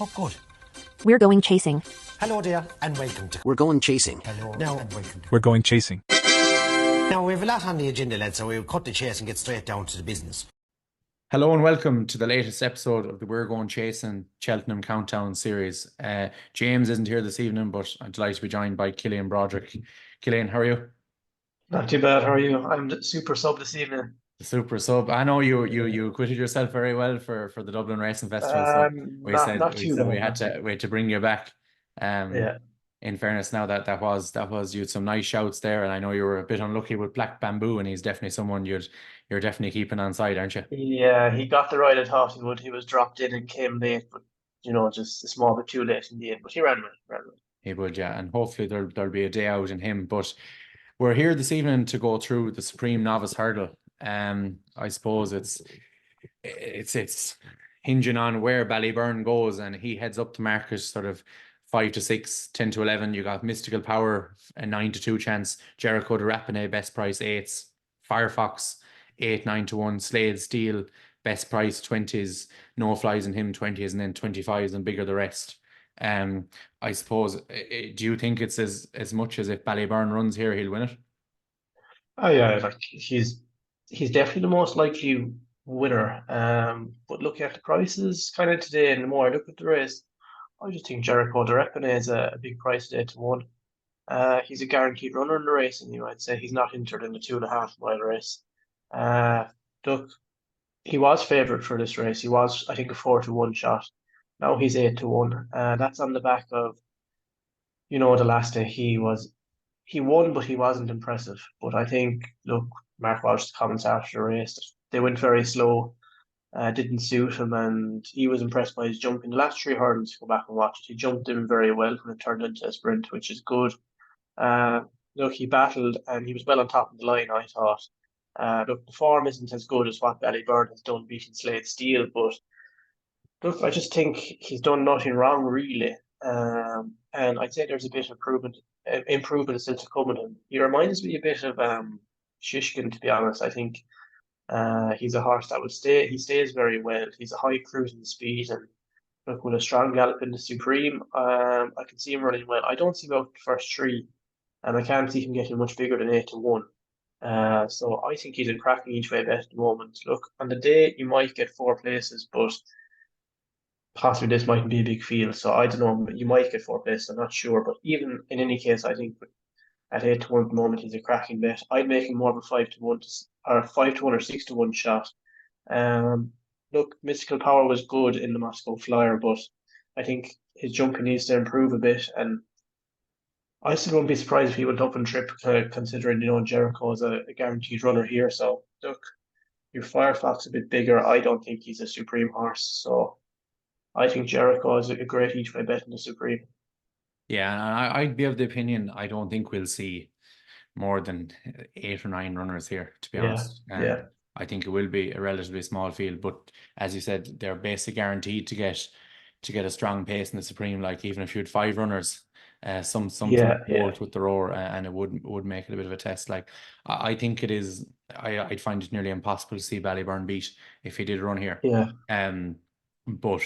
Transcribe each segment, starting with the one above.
Oh, good. We're going chasing. Hello there, and welcome to... We're going chasing. Hello, now, and welcome to... We're going chasing. Now, we have a lot on the agenda, lads, so we'll cut the chase and get straight down to the business. Hello and welcome to the latest episode of the We're Going Chasing Cheltenham Countdown series. James isn't here this evening, but I'm delighted to be joined by Cillian Broderick. Cillian, how are you? Not too bad. How are you? I'm the super sub this evening. The super sub. I know you acquitted yourself very well for the Dublin Racing Festival. So we not too said bad. we had to bring you back. Yeah. In fairness, now that was you had some nice shouts there, and I know you were a bit unlucky with Black Bamboo, and he's definitely someone you're definitely keeping on side, aren't you? Yeah, he got the ride I thought he would. He was dropped in and came late, but just a small bit too late in the end. But he ran well. He would, yeah, and hopefully there'll be a day out in him. But we're here this evening to go through the Supreme Novice Hurdle. I suppose it's hinging on where Ballyburn goes, and he heads up to market sort of 5 to 6, 10 to 11. You got Mystical Power, a 9 to 2 chance. Jeriko Du Reponit, best price 8s. Firefox, 8, 9 to 1. Slade Steel, best price 20s. No flies in him, 20s, and then 25s and bigger the rest. I suppose, do you think it's as much as if Ballyburn runs here, he'll win it? Oh yeah, like he's definitely the most likely winner. But looking at the prices kind of today, and the more I look at the race, I just think Jeriko Du Reponit is a big price today to 1. He's a guaranteed runner in the race, and I'd say he's not entered in the 2.5 mile race. Look, he was favourite for this race. He was, I think, a 4 to 1 shot. Now he's 8 to 1. That's on the back of, the last day he won, but he wasn't impressive. But I think, look, Mark Walsh's comments after the race, they went very slow. Didn't suit him, and he was impressed by his jumping. The last 3 hurdles, go back and watch it, he jumped in very well when it turned into a sprint, which is good. Look, he battled and he was well on top of the line, I thought. Look, the form isn't as good as what Ballyburn has done beating Slade Steel, but look, I just think he's done nothing wrong, really. And I'd say there's a bit of improvement still to come in him. He reminds me a bit of Shishkin, to be honest. I think he's a horse that will stay. He stays very well. He's a high cruising speed, and look, with a strong gallop in the Supreme, I can see him running well. I don't see him out the first 3, and I can't see him getting much bigger than 8 to 1. So I think he's in cracking each way bet at the moment. Look, on the day you might get 4 places, but possibly this mightn't be a big field. So I don't know. You might get 4 places. I'm not sure, but even in any case, I think at 8 to 1 at the moment, he's a cracking bet. I'd make him more of a 5 to 1 or 5 to 1 or 6 to 1 shot. Look, Mystical Power was good in the Moscow Flyer, but I think his jumping needs to improve a bit. And I still wouldn't be surprised if he went up and trip, considering Jeriko is a guaranteed runner here. So look, your Firefox a bit bigger. I don't think he's a Supreme horse, so I think Jeriko is a great each way bet in the Supreme. Yeah, and I'd be of the opinion I don't think we'll see more than 8 or 9 runners here, to be honest. Yeah. I think it will be a relatively small field, but as you said, they're basically guaranteed to get a strong pace in the Supreme. Like even if you had 5 runners, some with the roar, and it would make it a bit of a test. Like I think it is. I'd find it nearly impossible to see Ballyburn beat if he did run here. Yeah. But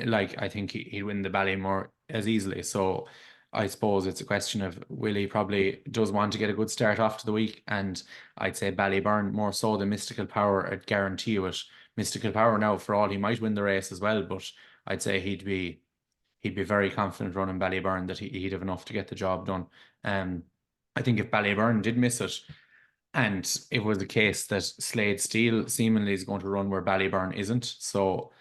like I think he'd win the Ballymore as easily. So I suppose it's a question of Willie probably does want to get a good start off to the week, and I'd say Ballyburn more so than Mystical Power. I'd guarantee you it. Mystical Power now, for all he might win the race as well, but I'd say he'd be very confident running Ballyburn that he'd have enough to get the job done. I think if Ballyburn did miss it, and it was the case that Slade Steel seemingly is going to run where Ballyburn isn't, so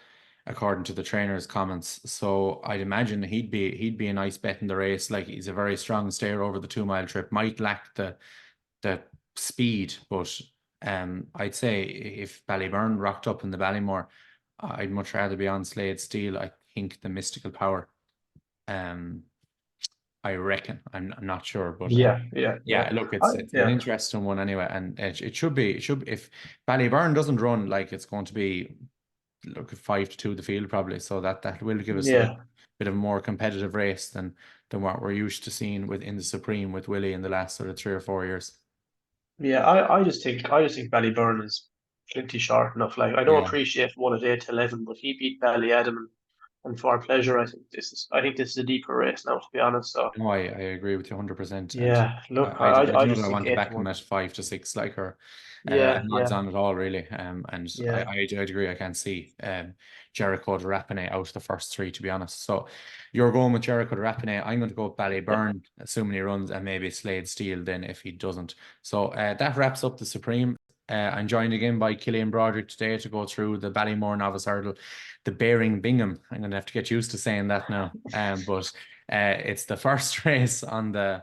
according to the trainer's comments. So I'd imagine he'd be a nice bet in the race. Like he's a very strong stayer over the 2 mile trip. Might lack the speed, but I'd say if Ballyburn rocked up in the Ballymore, I'd much rather be on Slade Steel. I think the Mystical Power. I reckon. I'm not sure, but Yeah. Look, it's an interesting one anyway, and it should be. If Ballyburn doesn't run, like it's going to be. Look at 5 to 2 the field probably, so that will give us a bit of a more competitive race than what we're used to seeing within the Supreme with Willie in the last sort of 3 or 4 years. Yeah, I just think Ballyburn is plenty short enough. Like I don't appreciate 1 at 8 to 11, but he beat Bally Adam. and for pleasure. I think this is a deeper race now, to be honest. So No, I agree with you 100%. And yeah, look, I I don't know that just I think want to 8 to back him 1. at 5 to 6, like, or Yeah, odds yeah, on at all, really. And yeah. I'd agree. I can't see Jeriko Du Reponit out of the first three, to be honest. So you're going with Jeriko Du Reponit. I'm going to go with Yeah. Ballyburn, assuming he runs, and maybe Slade Steel then if he doesn't. So that wraps up the Supreme. I'm joined again by Killian Broderick today to go through the Ballymore Novice Hurdle, the Bearing Bingham. I'm going to have to get used to saying that now. But it's the first race on the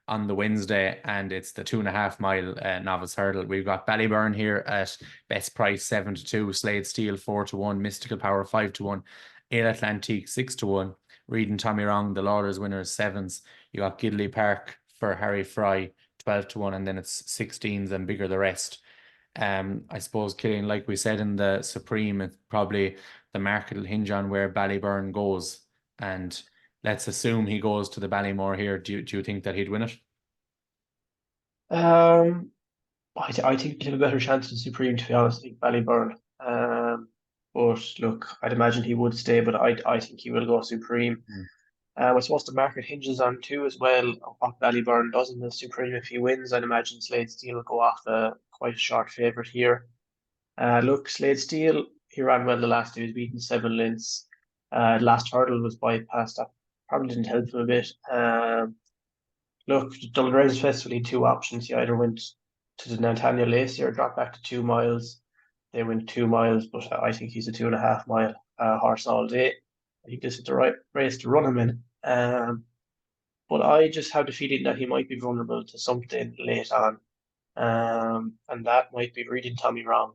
Wednesday, and it's the 2.5 mile novice hurdle. We've got Ballyburn here at best price 7-2, Slade Steel 4-1, Mystical Power 5-1, Ale Atlantique 6-1, Reed and Tommy Wrong, the Lauders winners sevens. You got Gidley Park for Harry Fry 12-1, and then it's 16s and bigger the rest. I suppose, Killian, like we said in the Supreme, it's probably the market will hinge on where Ballyburn goes, and let's assume he goes to the Ballymore here. Do you think that he'd win it? Um, I think he'd have a better chance than Supreme, to be honest. I think Ballyburn. But look, I'd imagine he would stay, but I think he will go Supreme. Mm. I suppose the market hinges on too as well what Ballyburn does in the Supreme. If he wins, I'd imagine Slade Steel will go off quite a short favourite here. Look, Slade Steel, he ran well the last day. He was beaten 7 lengths. Last hurdle was bypassed. That probably didn't help him a bit. Look, the Dublin Races Festival he had two options. He either went to the Nantania Lacey or dropped back to 2 miles. They went 2 miles, but I think he's a 2.5 mile horse all day. I think this is the right race to run him in. But I just have the feeling that he might be vulnerable to something late on. And that might be reading Tommy wrong.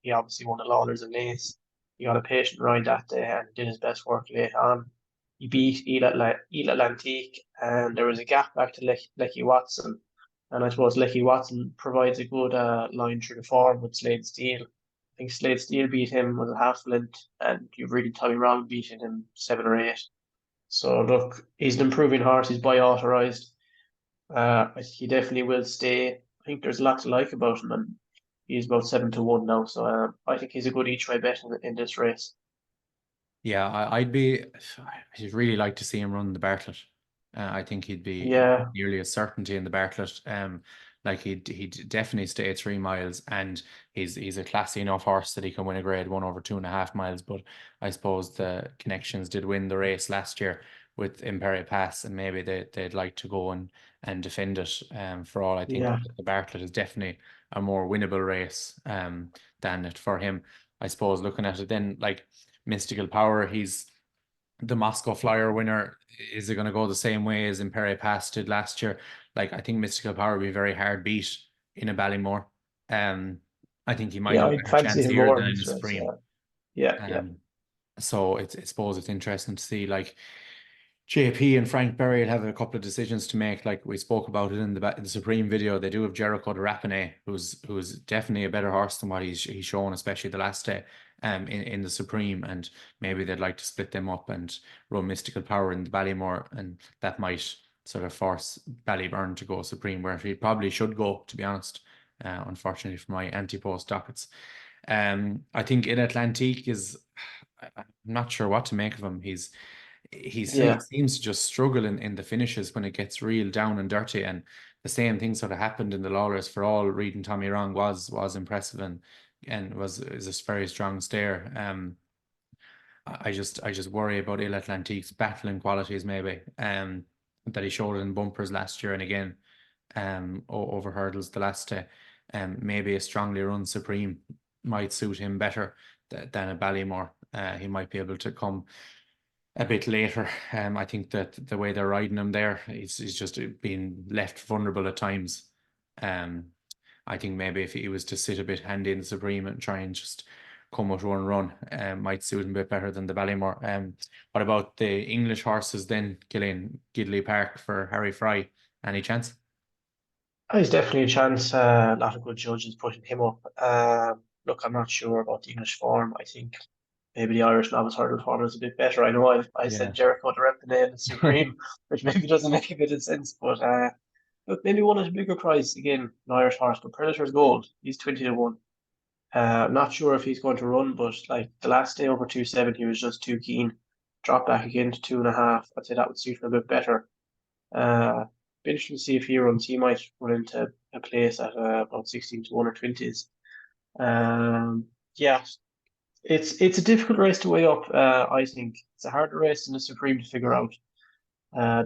He obviously won the Lawners and Lace. He got a patient ride that day and did his best work late on. He beat Il Atlantique, and there was a gap back to Lecky Watson. And I suppose Lecky Watson provides a good line through the form with Slade Steel. I think Slade Steel beat him with a half length, and you've really Tommy Wrong beating him 7 or 8. So look, he's an improving horse. He's by authorised. He definitely will stay. I think there's a lot to like about him, and he's about 7-1 now. So I think he's a good each way bet in this race. Yeah, I'd really like to see him run the Bartlett. I think he'd be Yeah, nearly a certainty in the Bartlett. Like he'd definitely stay at 3 miles, and he's a classy enough horse that he can win a Grade 1 over 2.5 miles. But I suppose the Connections did win the race last year with Imperial Pass, and maybe they'd like to go and defend it. For all I think yeah, the Bartlett is definitely a more winnable race than it for him. I suppose looking at it then, like Mystical Power, he's the Moscow Flyer winner. Is it going to go the same way as Imperial Pass did last year? Like, I think Mystical Power will be very hard beat in a Ballymore. Um, I think he might yeah. have a I'd better fancy chance him here more than in in the this race. Supreme. Yeah, yeah, Um, so I suppose it's interesting to see, like, JP and Frank Berry will have a couple of decisions to make. Like we spoke about it in the Supreme video, they do have Jeriko Du Reponit, who's definitely a better horse than what he's shown, especially the last day in the Supreme, and maybe they'd like to split them up and run Mystical Power in the Ballymore, and that might sort of force Ballyburn to go Supreme, where he probably should go, to be honest. Unfortunately for my anti-post dockets. I think in Atlantique I'm not sure what to make of him. He yeah, seems to just struggle in the finishes when it gets real down and dirty, and the same thing sort of happened in the Lawlers for all. Reading Tommy Wrong was impressive and is a very strong stayer. I just worry about Il Atlantique's battling qualities maybe that he showed in bumpers last year and again over hurdles the last day. Maybe a strongly run Supreme might suit him better than a Ballymore. He might be able to come a bit later. I think that the way they're riding him there, he's just being left vulnerable at times. Um, I think maybe if he was to sit a bit handy in the Supreme and try and just come with one run, might suit him a bit better than the Ballymore. What about the English horses then, Gillian? Gidley Park for Harry Fry? Any chance? he's definitely a chance. A lot of good judges putting him up. Look, I'm not sure about the English form. I think maybe the Irish novice hurdle form is a bit better. I know I Yeah. said Jericho Du Reponit and Supreme, which maybe doesn't make a bit of sense, but look, maybe one at a bigger price again, an Irish horse, but Predator's Gold. He's 20-1. Not sure if he's going to run, but like the last day over 2.7, he was just too keen. Drop back again to 2.5. I'd say that would suit him a bit better. Be interesting to see if he runs. He might run into a place at about 16 to 1 or 20s. Yeah, it's a difficult race to weigh up. I think it's a harder race than the Supreme to figure out.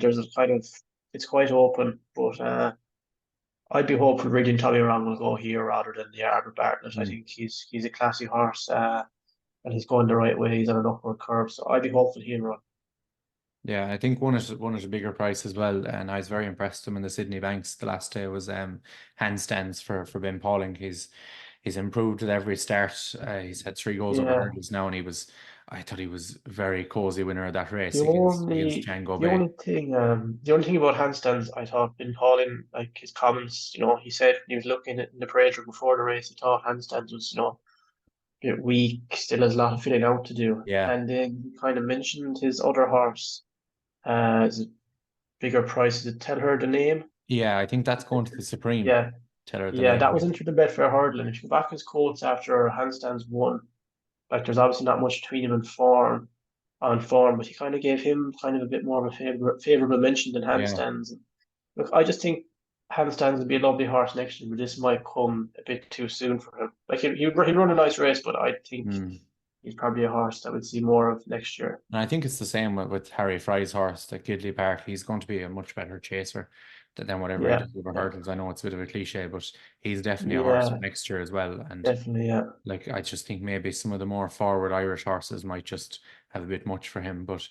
There's a kind of it's quite open, but I'd be hopeful Reading Tommy Wrong will go here rather than the Albert Bartlett. I think he's a classy horse, and he's going the right way. He's on an upward curve, so I'd be hopeful he'll run. Yeah, I think one at a bigger price as well, and I was very impressed with him in the Sydney Banks the last day was handstands for Ben Pauling. He's improved at every start. He's had 3 goals over Yeah. hurdles now, and I thought he was very cozy winner of that race The against only Django the Bay. only thing about handstands, I thought Ben Pauling, like his comments, he said when he was looking at in the parade room before the race, he thought handstands was, a bit weak, still has a lot of filling out to do. Yeah. And then he kind of mentioned his other horse, is a bigger price. Did tell her the name? Yeah, I think that's going to the Supreme. Yeah, Tell her the yeah, name. that was entered the Betfair hurdle. And if you go back his quotes after handstands won, like there's obviously not much between him and form, but he kind of gave him kind of a bit more of a favorable mention than Yeah. handstands. Look, I just think handstands would be a lovely horse next year, but this might come a bit too soon for him. Like he'd run a nice race, but I think he's probably a horse that would see more of next year. And I think it's the same with Harry Fry's horse at Gidley Park. He's going to be a much better chaser than whatever he does over hurdles. I know it's a bit of a cliche, but he's definitely a horse for next year as well. And definitely, yeah. like I just think maybe some of the more forward Irish horses might just have a bit much for him. But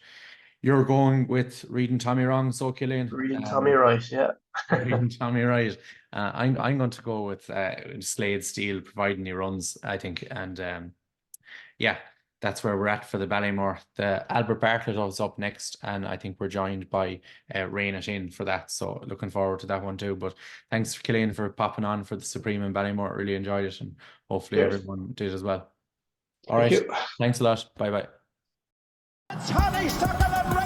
you're going with reading Tommy wrong, so Killian. Reading Tommy right, yeah. Reading Tommy right. I'm going to go with Slade Steel, providing he runs, I think. And yeah, that's where we're at for the Ballymore. The Albert Bartlett is up next, and I think we're joined by Rain It In for that. So looking forward to that one too. But thanks, Killian, for popping on for the Supreme in Ballymore. Really enjoyed it, and hopefully everyone did as well. All right. Thanks a lot. Bye bye.